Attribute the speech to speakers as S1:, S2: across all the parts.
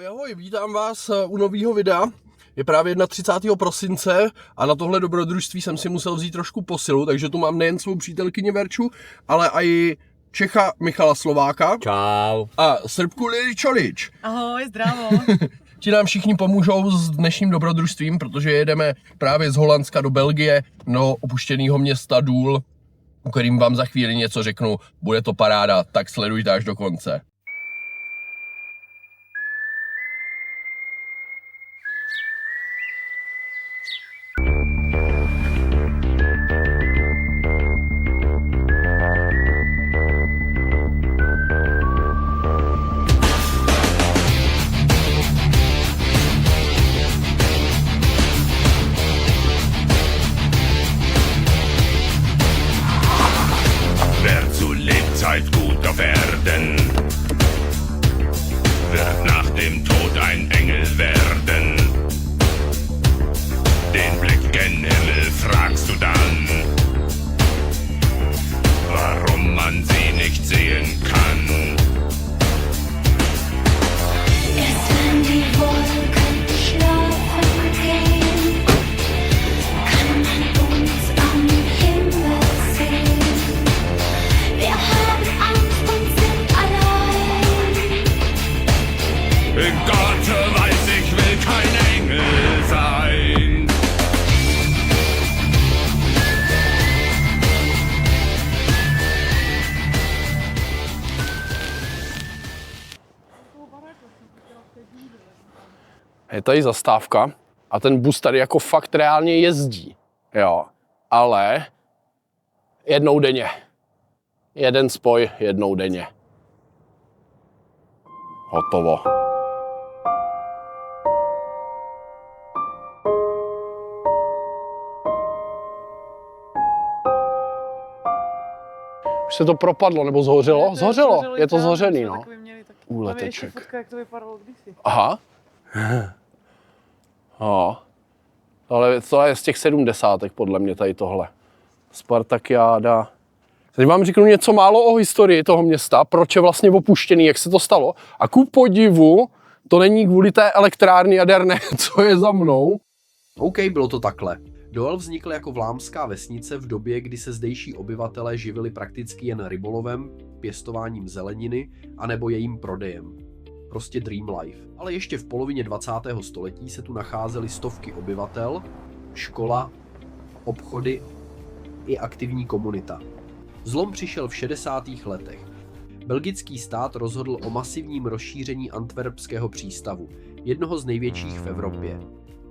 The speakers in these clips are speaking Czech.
S1: Ahoj, vítám vás u nového videa. Je právě 31. prosince a na tohle dobrodružství jsem si musel vzít trošku posilu, takže tu mám nejen svou přítelkyni Verču, ale i Čecha Michala Slováka.
S2: Čau.
S1: A Srbku Lili Čolič.
S3: Ahoj, zdravo.
S1: Ti nám všichni pomůžou s dnešním dobrodružstvím, protože jedeme právě z Holandska do Belgie, do opuštěného města Důl, o kterým vám za chvíli něco řeknu. Bude to paráda, tak sledujte až do konce.
S4: Wer zu Lebzeit gut auf Erden, wird nach dem Tod ein Engel werden. Den Blick gen Himmel fragst du dann, warum man sie nicht sehen kann.
S5: Erst wenn die Wolken schlafen gehen, kann man uns am Himmel sehen. Wir haben Angst und sind allein.
S4: Gott weiß, ich will kein Engel sein.
S1: Je tady zastávka a ten bus tady jako fakt reálně jezdí, jo, ale jednou denně. Jeden spoj jednou denně. Hotovo. Už se to propadlo, nebo zhořelo? Zhořelo, je to zhořený, no. Úleteček.
S3: Fotka, jak to vypadalo kdysi.
S1: Aha. No. Ale to je z těch 70. podle mě tady tohle. Spartakiáda. Teď vám řeknu něco málo o historii toho města, proč je vlastně opuštěný, jak se to stalo. A ku podivu, to není kvůli té elektrárny jaderné, co je za mnou. OK, bylo to takhle. Doel vznikl jako vlámská vesnice v době, kdy se zdejší obyvatelé živili prakticky jen rybolovem, pěstováním zeleniny anebo jejím prodejem. Prostě dream life. Ale ještě v polovině 20. století se tu nacházely stovky obyvatel, škola, obchody i aktivní komunita. Zlom přišel v 60. letech. Belgický stát rozhodl o masivním rozšíření antwerpského přístavu, jednoho z největších v Evropě.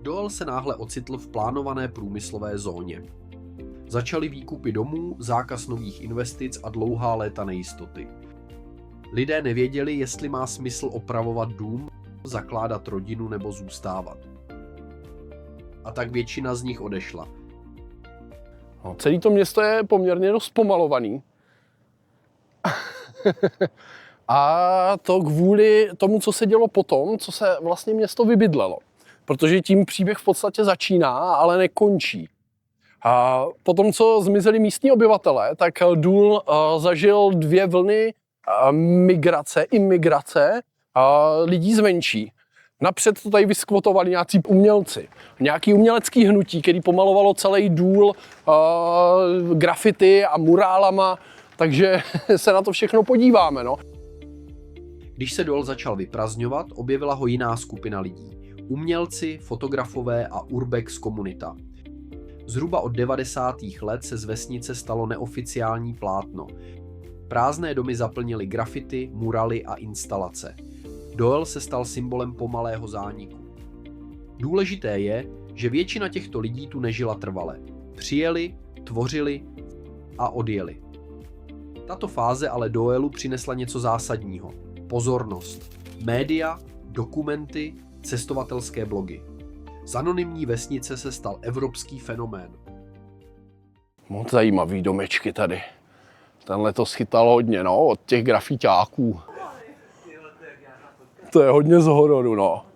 S1: Doel se náhle ocitl v plánované průmyslové zóně. Začaly výkupy domů, zákaz nových investic a dlouhá léta nejistoty. Lidé nevěděli, jestli má smysl opravovat dům, zakládat rodinu nebo zůstávat. A tak většina z nich odešla. No, celé to město je poměrně dost pomalovaný. A to kvůli tomu, co se dělo potom, co se vlastně město vybydlelo. Protože tím příběh v podstatě začíná, ale nekončí. A potom, co zmizeli místní obyvatelé, tak Důl zažil dvě vlny imigrace lidí zvenčí. Napřed to tady vyskvotovali nějací umělci. Nějaký umělecký hnutí, který pomalovalo celý Důl grafity a murálama, takže se na to všechno podíváme. No. Když se Důl začal vyprazňovat, objevila ho jiná skupina lidí. Umělci, fotografové a urbex komunita. Zhruba od 90. let se z vesnice stalo neoficiální plátno. Prázdné domy zaplnily grafity, muraly a instalace. Doel se stal symbolem pomalého zániku. Důležité je, že většina těchto lidí tu nežila trvale. Přijeli, tvořili a odjeli. Tato fáze ale Doelu přinesla něco zásadního. Pozornost. Média, dokumenty, cestovatelské blogy. Z anonymní vesnice se stal evropský fenomén. Moc zajímavý domečky tady. Tenhle to schytal hodně, no, od těch grafiťáků. To je hodně z hororu, no.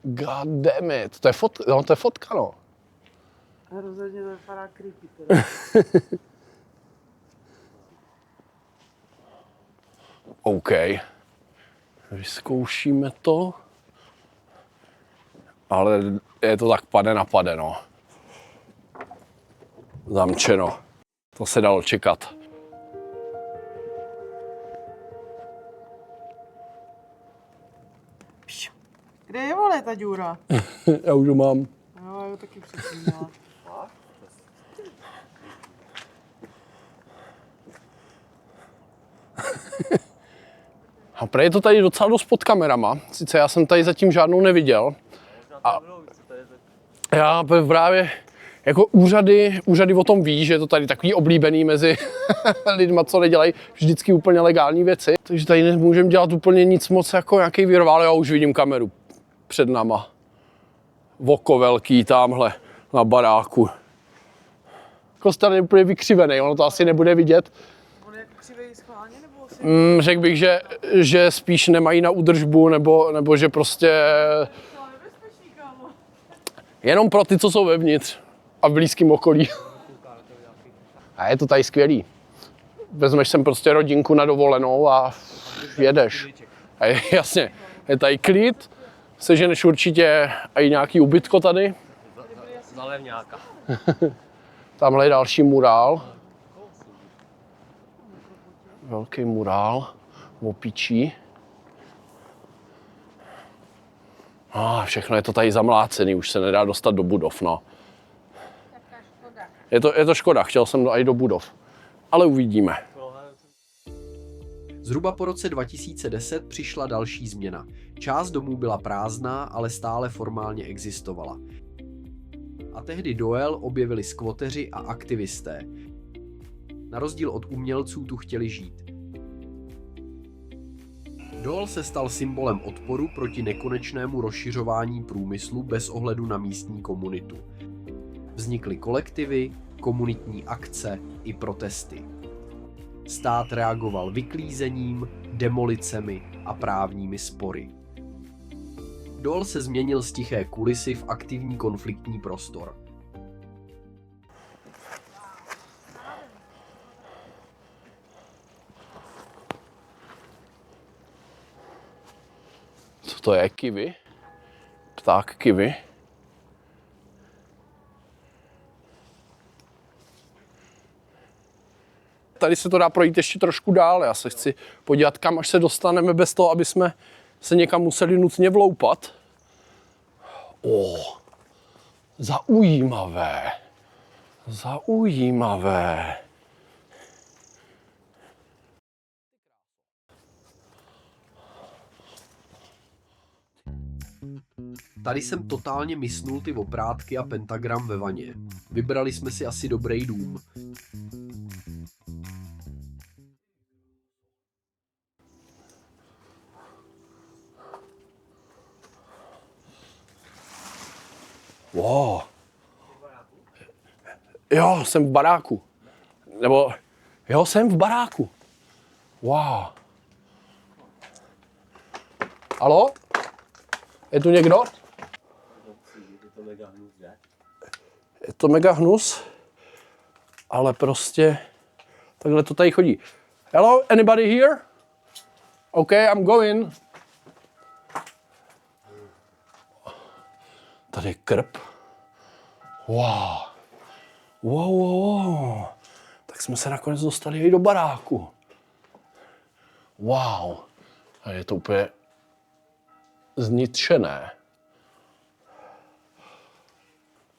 S1: God damn it. To je fotka, no.
S3: Rozhodně to vypadá creepy teda.
S1: OK. Vyzkoušíme to. Ale je to tak pade na pade, no. Zamčeno. To se dalo čekat.
S3: Kde je, vole, ta díra?
S1: Já už ho mám.
S3: Jo, já ho taky předtím měla.
S1: A prej je to tady docela dost pod kamerama. Sice já jsem tady zatím žádnou neviděl. A já právě jako úřady o tom ví, že je to tady takový oblíbený mezi lidma, co nedělají vždycky úplně legální věci. Takže tady nemůžeme dělat úplně nic moc jako nějaký virvál. Já už vidím kameru před náma. Voko velký tamhle na baráku. Kostel je úplně vykřivený, ono to asi nebude vidět.
S3: On je jako křivej schválně, nebo si...
S1: Řekl bych, že spíš nemají na údržbu, nebo že prostě
S3: To je nebezpečný, kámo.
S1: jenom pro ty, co jsou vevnitř a v blízkém okolí. A je to tady skvělý. Vezmeš sem prostě rodinku na dovolenou a jedeš. A jasně, je tady klid, seženeš určitě i nějaký ubytko tady.
S2: Zalevňáka.
S1: Tamhle je další murál. Velký murál, opičí. Všechno je to tady zamlácený, už se nedá dostat do budov, no. Je to škoda, chtěl jsem i do budov. Ale uvidíme.
S6: Zhruba po roce 2010 přišla další změna. Část domů byla prázdná, ale stále formálně existovala. A tehdy Doel objevili skvoteři a aktivisté. Na rozdíl od umělců tu chtěli žít. Doel se stal symbolem odporu proti nekonečnému rozšiřování průmyslu bez ohledu na místní komunitu. Vznikly kolektivy, komunitní akce i protesty. Stát reagoval vyklízením, demolicemi a právními spory. Doel se změnil z tiché kulisy v aktivní konfliktní prostor.
S1: Co to je? Kiwi? Pták kiwi? Tady se to dá projít ještě trošku dál. Já se chci podívat, kam až se dostaneme bez toho, aby jsme se někam museli nutně vloupat. Zaujímavé. Zaujímavé.
S6: Tady jsem totálně misnul ty oprátky a pentagram ve vaně. Vybrali jsme si asi dobrý dům.
S1: Wow. Jo, jsem v baráku. Nebo, jo, jsem v baráku. Wow. Haló? Je tu někdo? Je to mega hnus, ale prostě takhle to tady chodí. Hello, anybody here? Okay, I'm going. Tady je krb. Wow. Wow. Tak jsme se nakonec dostali i do baráku. Wow. A je to úplně zničené.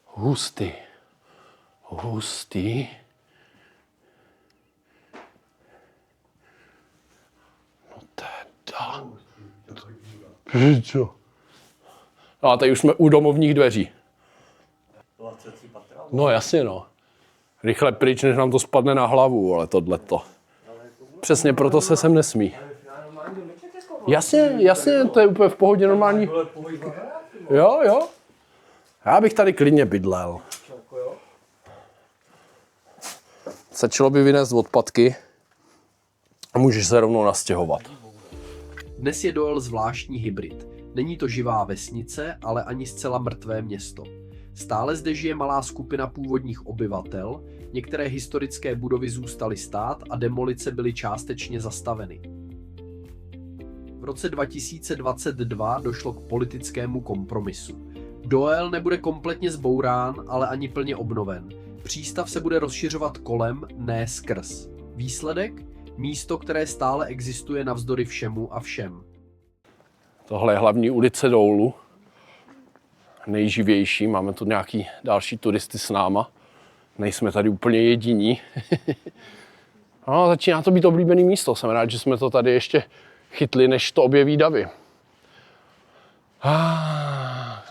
S1: Hustý. No teda. Co? No a tady už jsme u domovních dveří. No jasně no. Rychle pryč, než nám to spadne na hlavu, ale tohleto. Přesně proto se sem nesmí. Jasně, to je úplně v pohodě normální. Jo. Já bych tady klidně bydlel. Stačilo by vynést odpadky a můžeš se rovnou nastěhovat.
S6: Dnes je Doel zvláštní hybrid. Není to živá vesnice, ale ani zcela mrtvé město. Stále zde žije malá skupina původních obyvatel, některé historické budovy zůstaly stát a demolice byly částečně zastaveny. V roce 2022 došlo k politickému kompromisu. Doel nebude kompletně zbourán, ale ani plně obnoven. Přístav se bude rozšiřovat kolem, ne skrz. Výsledek? Místo, které stále existuje navzdory všemu a všem.
S1: Tohle je hlavní ulice Doulu. Nejživější, máme tu nějaký další turisty s náma. Nejsme tady úplně jediní. No, začíná to být oblíbený místo. Jsem rád, že jsme to tady ještě chytli, než to objeví davy.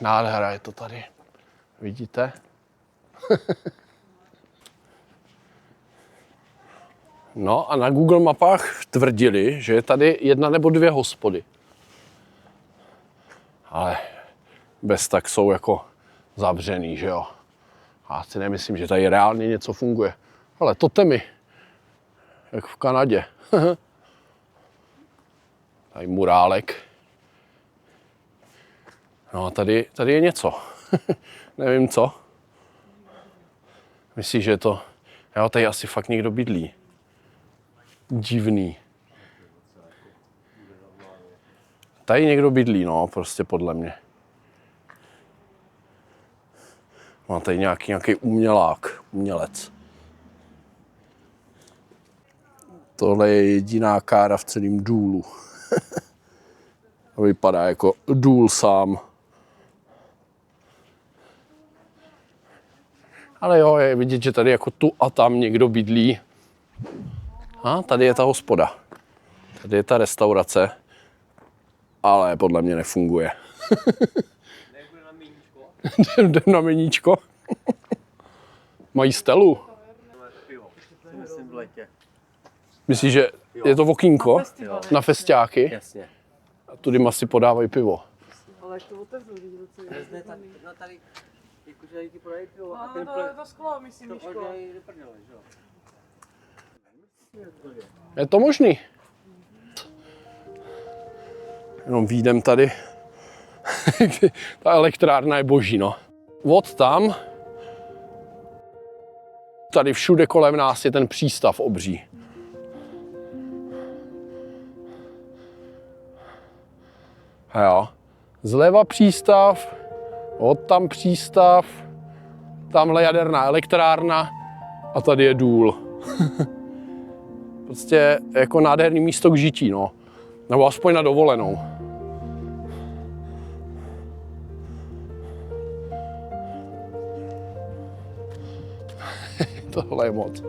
S1: Nádhera je to tady. Vidíte? No a na Google mapách tvrdili, že je tady 1 nebo 2 hospody. Ale bez tak jsou jako zavřený, že jo. Já si nemyslím, že tady reálně něco funguje. Ale totemy, jak v Kanadě. Tady murálek. No a tady je něco. Nevím co. Myslíš, že je to... Jo, tady asi fakt někdo bydlí. Divný. Tady někdo bydlí, no, prostě podle mě. Má tady nějaký umělec. Tohle je jediná kára v celém důlu. Vypadá jako důl sám. Ale jo, je vidět, že tady jako tu a tam někdo bydlí. A tady je ta hospoda. Tady je ta restaurace. Ale podle mě nefunguje. Jdem na meníčko. Mají stelu.
S2: Myslím v letě.
S1: Myslíš, že je to okýnko na festiáky?
S2: Jasně.
S1: A tudy asi podávají pivo.
S3: Ale jak to otevřu, že to celý.
S2: Ne, tady, no tady, jakože ti podají pivo a
S3: No,
S2: ten
S3: to sklo, myslím, Míško.
S2: to oddělají do prdele, že jo?
S1: Je to možný. Jenom výjdem tady. Ta elektrárna je boží, no. Od tam, tady všude kolem nás je ten přístav obří. A jo, zleva přístav, od tam přístav, tamhle jaderná elektrárna a tady je důl. Prostě jako nádherný místo k žití, no. Nebo aspoň na dovolenou. Tohle je moc.